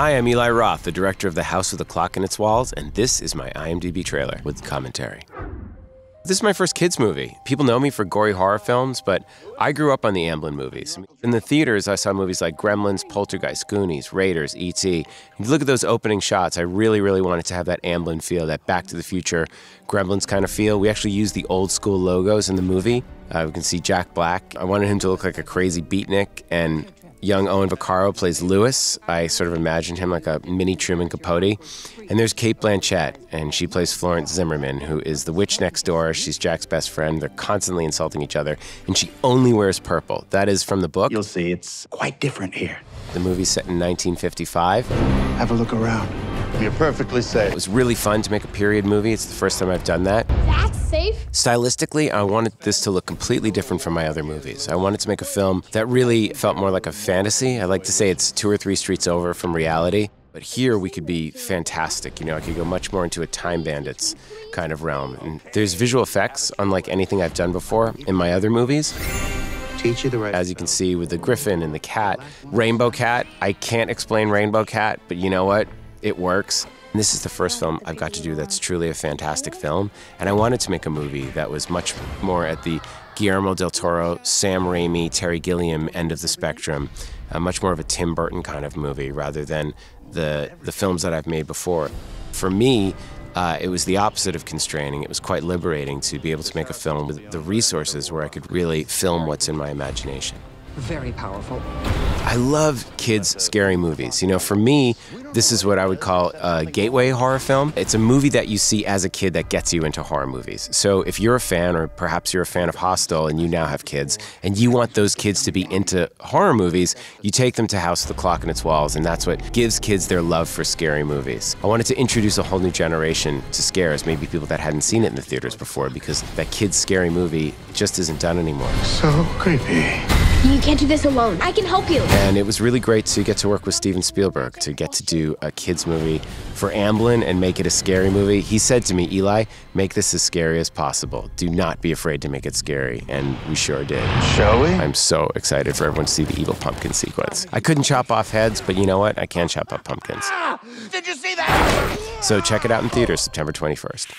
Hi, I'm Eli Roth, the director of The House with a Clock in Its Walls, and this is my IMDb trailer with commentary. This is my first kids movie. People know me for gory horror films, but I grew up on the Amblin movies. In the theaters, I saw movies like Gremlins, Poltergeist, Goonies, Raiders, E.T. If you look at those opening shots, I really wanted to have that Amblin feel, that Back to the Future, Gremlins kind of feel. We actually used the old school logos in the movie. We can see Jack Black. I wanted him to look like a crazy beatnik, and young Owen Vaccaro plays Lewis. I sort of imagined him like a mini Truman Capote. And there's Cate Blanchett, and she plays Florence Zimmerman, who is the witch next door. She's Jack's best friend. They're constantly insulting each other, and she only wears purple. That is from the book. You'll see, it's quite different here. The movie's set in 1955. Have a look around. You're perfectly safe. It was really fun to make a period movie. It's the first time I've done that. That's safe? Stylistically, I wanted this to look completely different from my other movies. I wanted to make a film that really felt more like a fantasy. I like to say it's 2 or 3 streets over from reality. But here we could be fantastic. You know, I could go much more into a Time Bandits kind of realm. And there's visual effects, unlike anything I've done before in my other movies. Teach you the right. As you can see with the griffin and the cat. Rainbow Cat, I can't explain Rainbow Cat, but you know what? It works. And this is the first film I've got to do that's truly a fantastic film. And I wanted to make a movie that was much more at the Guillermo del Toro, Sam Raimi, Terry Gilliam end of the spectrum. Much more of a Tim Burton kind of movie rather than the films that I've made before. For me, it was the opposite of constraining. It was quite liberating to be able to make a film with the resources where I could really film what's in my imagination. Very powerful. I love kids' scary movies. You know, for me, this is what I would call a gateway horror film. It's a movie that you see as a kid that gets you into horror movies. So if you're a fan, or perhaps you're a fan of Hostel and you now have kids, and you want those kids to be into horror movies, you take them to House with the Clock in Its Walls, and that's what gives kids their love for scary movies. I wanted to introduce a whole new generation to scares, maybe people that hadn't seen it in the theaters before, because that kid's scary movie just isn't done anymore. So creepy. You can't do this alone. I can help you. And it was really great to get to work with Steven Spielberg, to get to do a kids movie for Amblin and make it a scary movie. He said to me, Eli, make this as scary as possible. Do not be afraid to make it scary. And we sure did. Shall we? I'm so excited for everyone to see the evil pumpkin sequence. I couldn't chop off heads, but you know what? I can chop up pumpkins. Did you see that? So check it out in theaters September 21st.